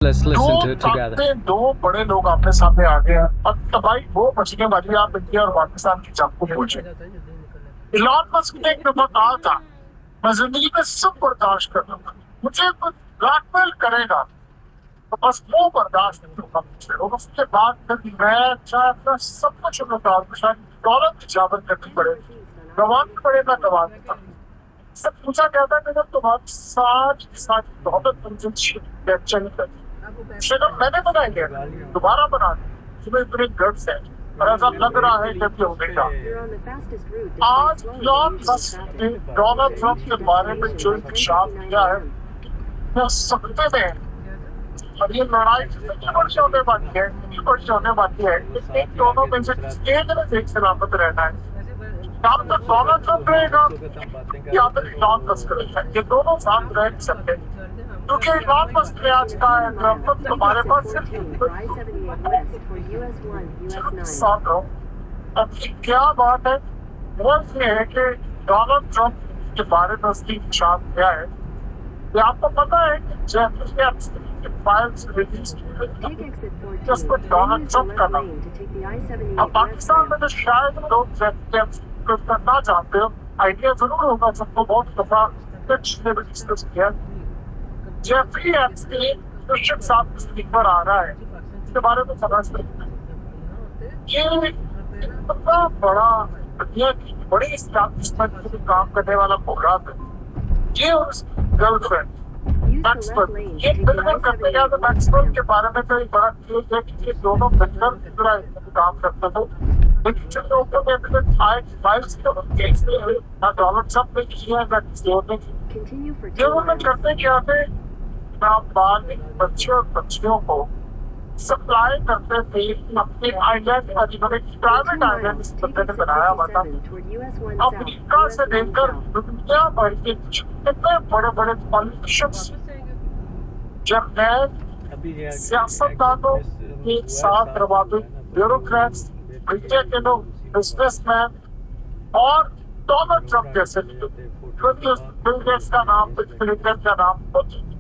Let's listen to दो it together. ताकतें, दो बड़े लोग आपने सामने आ गए हैं और तबाही वो बचने वाली है, आप इंडिया और पाकिस्तान की जंग को पहुंचे। इलॉन मस्क ने एक दफा कहा था, मैं जिंदगी में सब बर्दाश्त कर लूंगा, मुझे कुछ ब्लैकमेल करेगा तो बस वो बर्दाश्त नहीं होगा मुझसे। और उसके बाद फिर मैं चाहे अपना सब कुछ उतार दूं, शायद दौलत निजावर करनी पड़े, गंवानी पड़े, मैं गंवा देता। सब पूछा कहता है कि जब तुम्हारी सारी सारी दौलत तुमसे चली गई, शक्ल मैंने बनाई है, दोबारा बना दी, तुम्हें इतने गट्स है और ऐसा लग रहा है जब ये होगा। आज इलॉन मस्क ने डोनाल्ड ट्रंप के बारे में जो इंकशाफ किया है वो सकते में है। और ये लड़ाई कितनी बड़ी होने वाली है, कितनी बड़ी होने वाली है, इन दोनों में से एक ने एक सलामत रहना है। या तो डोनाल्ड ट्रंप रहेगा या फिर इलॉन मस्क रहेगा, ये दोनों साथ रह नहीं सकते। क्योंकि इलॉन मस्क ने आज कहा है ट्रंप तुम्हारे पास साथ रहो। अब क्या बात है, वो ये है कि डोनाल्ड ट्रंप के बारे में उसकी इंकशाफ क्या है। ये आपको पता है कि जेफरी एप्स्टीन की फाइल्स रिलीज जिस पर डोनाल्ड ट्रंप का नाम। अब पाकिस्तान में तो शायद लोग जेफरी एप्स्टीन को करना चाहते हो, आइडिया जरूर होगा सबको, बहुत दफा कुछ ने भी डिस्कस किया। जेफरी एप्स्टीन क्रिश्चियन साहब के स्पीकर आ रहा है, इसके बारे में समझते हैं। ये इतना बड़ा दुनिया की बड़ी इस्टेब्लिशमेंट में काम करने वाला प्रोग्राम है। ये और उसकी गर्लफ्रेंड मैक्सवेल, ये बिल्कुल करते हैं। मैक्सवेल के बारे में तो एक बड़ा केस है कि ये दोनों मिलकर पूरा काम करते थे, लेकिन जब लोगों के अंदर फाइल्स तो केस ना डोनाल्ड ट्रंप ने किया ना किसी और ने किया। ये वो लोग करते क्या थे, नाबालिग बच्चे और बच्चियों को सप्लाई करते थे अपने आइलैंड पर, जिन्होंने प्राइवेट आइलैंड इस बंदे ने बनाया हुआ था। अमेरिका से लेकर दुनिया भर के कितने बड़े बड़े पॉलिटिशियंस, जर्नैल, सियासतदानों के साथ रवाबित, ब्यूरोक्रेट्स, मीडिया के लोग, बिजनेसमैन और डोनाल्ड ट्रंप जैसे लोग, बिल गेट्स का नाम, बिल क्लिंटन का नाम,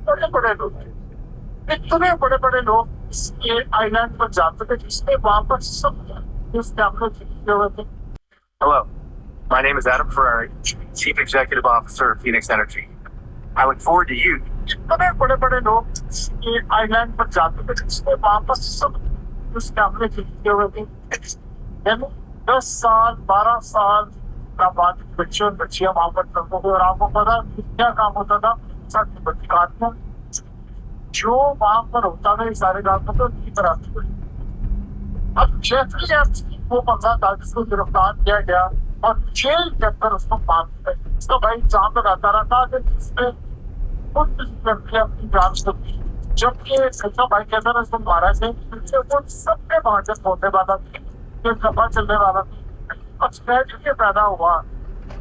बड़े बड़े लोग, इतने बड़े बड़े लोग इसके आइलैंड पर जाते थे जिसमें वहां पर सब इस कैमरे खरीदे हुए थे। Hello, my name is Adam Ferrari, Chief Executive Officer of Phoenix Energy. I look forward to you. इतने बड़े बड़े लोग इसके आइलैंड पर जाते थे जिसमें वहां पर सब इस कैमरे खरीदे हुए थे। 10 साल 12 साल का बाद बच्चे और बच्चियां वहां पर करते थे और आपको पता क्या काम होता था, सब काटना जो वहां पर होता था, सारे काम तो की तरह से। अब जेफरी एप्स्टीन को 15 साल जिसको गिरफ्तार किया गया और जेल के अंदर उसको मार दिया। इसका भाई एग्जाम लगाता रहा था कि जिसने खुद करके अपनी जांच की, जबकि इसका भाई कहता था इसको मारा से वो सबके महाजन होने वाला था, दफा चलने वाला था। अब स्ट्रेटजी के पैदा हुआ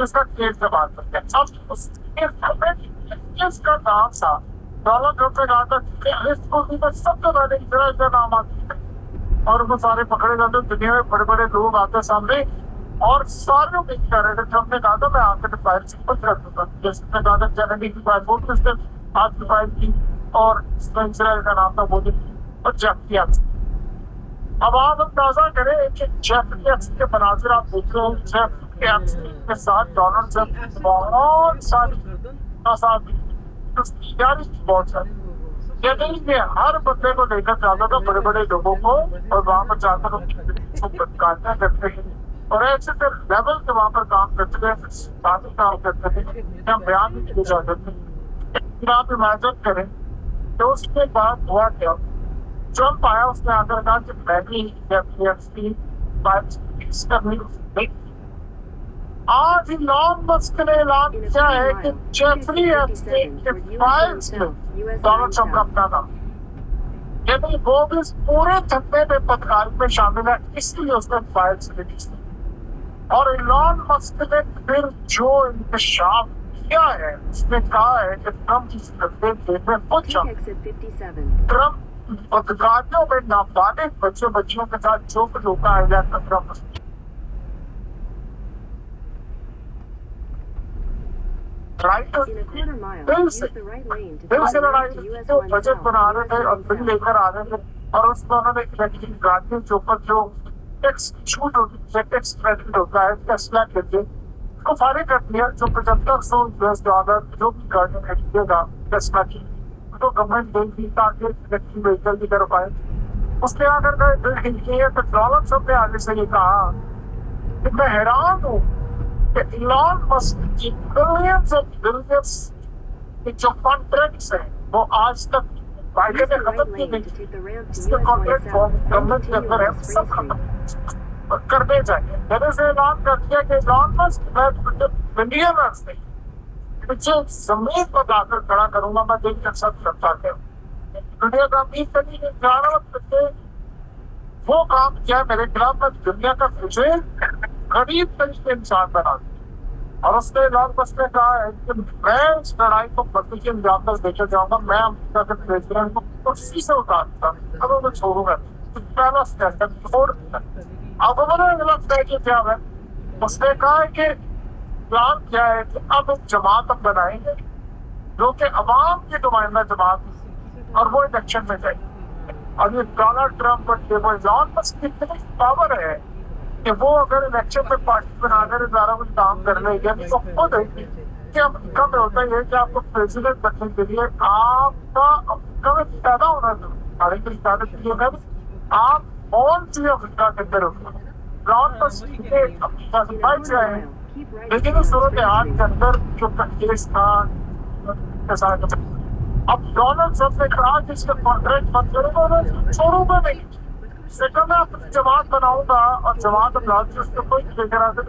इसका केस जबान कर गया। अब उस केस का नाम था, डोनाल्ड ट्रंप ने कहा था कि इसको भी मैं सबसे पहले इतना नाम आती है और वो सारे पकड़े जाते। दुनिया में बड़े बड़े लोग आते सामने और सारे लोग कर रहे थे। ट्रंप ने कहा था मैं आकर फाइल सिंपल कर दूंगा, जैसे ने कहा था जेनेडी की फाइल बोल सकते आज की फाइल की, और इसराइल का नाम था वो और जेफरी एप्स्टीन। अब आप अंदाजा करें कि जेफरी एप्स्टीन के मनाजिर आप देख रहे हैं, जेफरी एप्स्टीन के साथ डोनाल्ड ट्रंप बहुत सारी बहुत सारी ये नहीं कि हर बंदे को लेकर जाता था, बड़े बड़े लोगों को, और वहां पर जाकर काटना करते थे और ऐसे लेवल के वहां पर काम करते थे, काफी काम करते थे, क्या बयान भी किए जाते थे। आप इमेजिन करें तो उसके बाद हुआ क्या, ट्रंप आया, उसने आकर कहा कि मैं भी आज इलॉन मस्क ने ऐलान किया है कि जेफरी एप्स्टीन के फाइल्स में डोनाल्ड ट्रंप का अपना नाम, यानी वो भी इस पूरे धंधे में पत्रकार में शामिल है, इसलिए उसने फाइल्स रिलीज की। और इलॉन मस्क ने फिर जो इंकशाफ किया है, उसने कहा है कि ट्रंप इस धंधे में खुद ट्रंप पत्रकारियों में नाबालिग बच्चों बच्चियों के साथ जो कुछ होता है ट्रंप लड़ाई तो In a quarter mile, दिल use से the right lane to दिल take से the लड़ाई road to US जो 1 बजट South बना and रहे US थे और 1 बिल South. लेकर आ रहे थे, और उसमें उन्होंने इलेक्ट्रिक गाड़ियों के ऊपर जो टैक्स छूट होती है, टैक्स क्रेडिट होता है, टेस्ला के लिए उसको फारिग कर दिया। जो $7500 जो भी गाड़ी खरीदेगा टेस्ला की, तो गवर्नमेंट देगी ताकि इलेक्ट्रिक व्हीकल की तरफ आए। उसने आकर के बिल्डिंग की है, तो डॉलर सब ने आगे से ये कहा कि मैं हैरान हूँ कि इलॉन मस्क की बिलियंस ऑफ बिलियंस के जो कॉन्ट्रैक्ट्स हैं वो आज तक Use बाइडेन ने the खत्म right किए lane नहीं। to take the ramp to इसके US 1 contract South, then government के continue अंदर है, on सब Spring खत्म Street. और करने चाहिए। मैंने से ऐलान कर दिया कि इलॉन मस्क मैं बिलियनर्स नहीं, मुझे जमीन पर लाकर खड़ा करूंगा, मैं देख कर सब करता है। दुनिया का अमीर तरीके के जानवर करके वो काम किया मेरे खिलाफ, मैं दुनिया का मुझे गरीब तरीके इंसान बना दिया। और उसने इलॉन मस्क ने कहा है कि मैं इस लड़ाई को बदली के अंजाम तक लेकर जाऊंगा, मैं अमेरिका के प्रेसिडेंट को कुर्सी से उतारूंगा, अब मैं छोड़ूंगा। तो पहला स्टेप है छोड़ दिया। अब उन्होंने अगला स्टेज क्या है, उसने कहा है कि प्लान क्या है कि अब एक जमात हम बनाएंगे जो कि अवाम की नुमाइंदा जमात, और वो इलेक्शन में जाएगी। और ये डोनाल्ड ट्रंप और वो इलॉन मस्क की इतनी पावर है कि वो अगर इलेक्शन में पार्टी बनाकर इदारा में काम कर लेंगे तो खुद है कि अमेरिका में होता है कि आपको प्रेसिडेंट बनने के लिए आपका अमेरिका में पैदा होना चाहिए, आप ऑन चाहिए अमेरिका के अंदर होगा। इलॉन मस्क के अमेरिका से बाहर से आए, लेकिन इस सूरत हाल के अंदर जो केस था अब डोनाल्ड ट्रंप ने कहा कि इसके कॉन्ट्रैक्ट बंद करूंगा, मैं छोड़ूंगा नहीं। सेकंड में अपनी जमात बनाऊंगा और जमात उसको कोई लेकर आते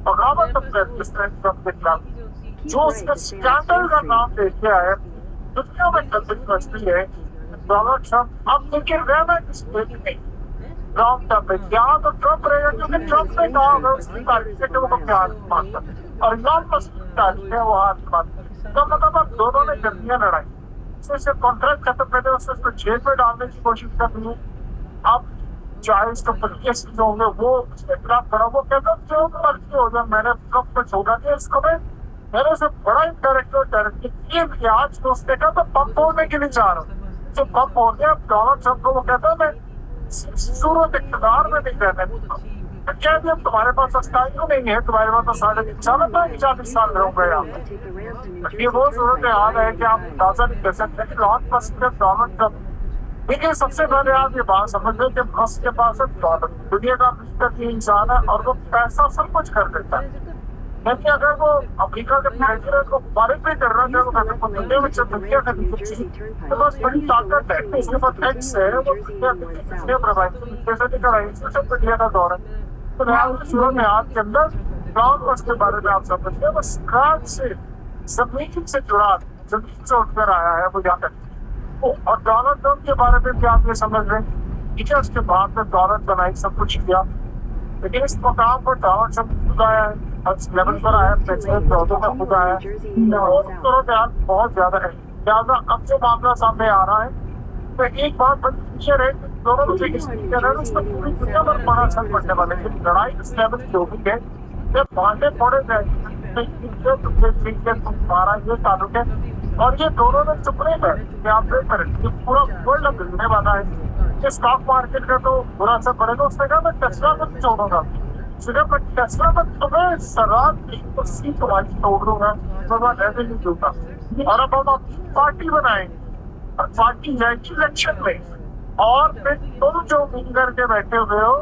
बगावत ट्रंप के खिलाफ जो उसका स्कैंडल का नाम लेके आए दुनिया में गंदगी मचती है। डोनाल्ड ट्रंप अब लेकिन रहना किस नहीं लॉन्ग टर्म में क्या तो ट्रंप रहेगा, क्योंकि ट्रंप ने कहा होगा उसकी तारीख है वो प्यार मानता और इलॉन मस्क की तारीख है वो हाथ मानता। तो मतलब अब दोनों ने गंदियां लड़ाई, उससे कॉन्ट्रैक्ट खत्म करने उसको जेल में डालने की कोशिश कर रही है। अब चाहे उसको 25 जो होंगे वो खिलाफ करा, वो कहता जो मर्जी हो जाए, मैंने कब तक छोड़ा नहीं इसको। मैंने उसे बड़ा डायरेक्ट आज तो उसने कहा तो पंप होने के लिए जा रहा हूँ, जो पंप हो गया डोनाल्ड ट्रंप को वो कहता है मैं सूरत इक़्तिदार में नहीं रहने दूंगा। क्या अब तुम्हारे पास अस्ताई क्यों नहीं है, तुम्हारे पास तो 40 साल रह गए आप। ये वो सूरत हाल है कि आप अंदाजा नहीं कर सकते कि इलॉन मस्क ने डोनाल्ड ट्रंप। देखिए सबसे पहले आप ये बात समझ लें कि मस्क के पास दुनिया का बेहतरीन इंसान है और वो पैसा सब कुछ कर देता है। क्योंकि अगर वो अमेरिका के प्रेसिडेंट को फारिग भी कर रहा है तो दुनिया में दुनिया का तो बस बड़ी ताकत है, उसके पास टैक्स है, वो दुनिया प्रोवाइड जैसे निकल आई सोशल मीडिया का दौर है। तो सूरत में आज के अंदर इलॉन मस्क के बारे में आप समझते हैं, बस काज से जमीन से जुड़ा, जमीन से उठकर आया है वो यहाँ तक। और डोनाल्ड ट्रंप के बारे में भी आप ये समझ रहे हैं, ठीक है उसके बाद में दौलत बनाई सब कुछ किया, लेकिन इस मकाम पर डोनाल्ड ट्रंप खुद आया है, लेवल पर आया, प्रेसिडेंट पौधों में खुद आया है, बहुत ज्यादा है। लिहाजा अब जो मामला सामने आ रहा है तो एक बात बड़ी क्लियर है, दोनों में उसमें पूरी दुनिया पर बड़ा असर पड़ने वाला है। लड़ाई इस लेवल की होगी है जब भांडे फोड़े जाएंगे तुम्हारा ये ताल्लुक है, और ये दोनों में चुपड़े में आप देख करें ये पूरा वर्ल्ड मिलने वाला है। स्टॉक मार्केट का तो बुरा असर पड़ेगा। उसने कहा मैं टेस्ला को छोड़ूंगा, सिर्फ मैं टेस्ला में तुम्हें शराब तुम्हारी तोड़ दूंगा, ऐसे नहीं दूंगा। और अब हम पार्टी बनाएंगे और पार्टी जाएगी इलेक्शन में, और फिर तुम जो उम्मीद करके बैठे हुए हो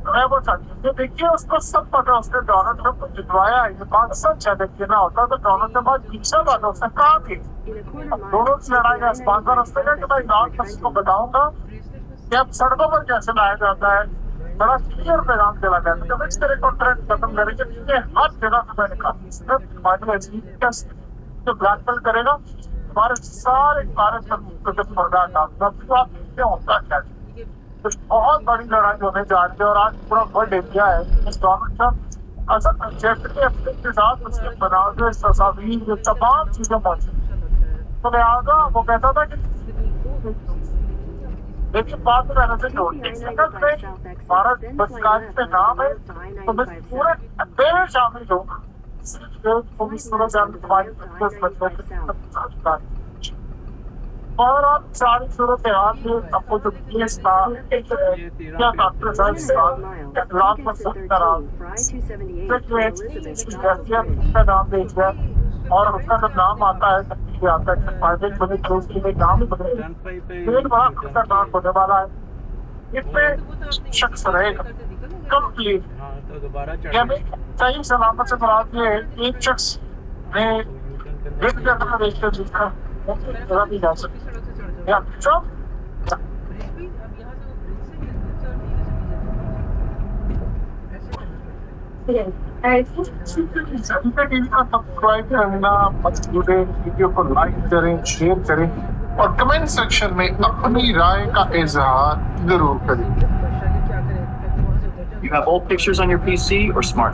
मैं वो चाहती देखिए उसको सब पता, उसने डोनाल्ड ट्रंप को जितवाया है, ये बात सच है। देखिए ना होता तो डोनाल्ड ट्रंप आज पीछे बात उसने कहा थी। दोनों की लड़ाई आसमान पर उसने कहा कि मैं इलॉन मस्क को बताऊंगा कि अब सड़कों पर कैसे लाया जाता है, बड़ा क्लियर पैगाम चला गया था। जब इस तरह कॉन्ट्रैक्ट खत्म करेंगे हर जगह से मैंने कहा जो ब्लैकमेल करेगा हमारे सारे भारत होता है। कुछ बहुत बड़ी लड़ाई होने जा रही है और आज पूरा वर्ल्ड इंडिया है। डोनाल्ड ट्रंप के साथ उसके बनावट तस्वीर ये तमाम चीजें मौजूद, तो लिहाजा वो कहता था कि लेकिन बात में रहने से जोड़ भारत बदकारी पे नाम है तो मैं पूरे अंधेरे शामिल हूँ खूबसूरत तुम्हारी और आप सारी सूरत हाल में आपको जो केस था क्या था रात में सब करा का नाम देख रहा और उसका जब नाम आता है तब आता है प्राइवेट बने दोस्ती में नाम बने एक बड़ा खतरनाक होने वाला है इसमें शख्स रहेगा कंप्लीट यानी सही सलामत से मुराद ये एक शख्स ने एक जगह देखकर जिसका जगह भी जा सकती या चुप सब्सक्राइब करना मत भूलें, वीडियो को लाइक करें, शेयर करें और कमेंट सेक्शन में अपनी राय का इजहार जरूर करें। You have old pictures on your PC or smartphone?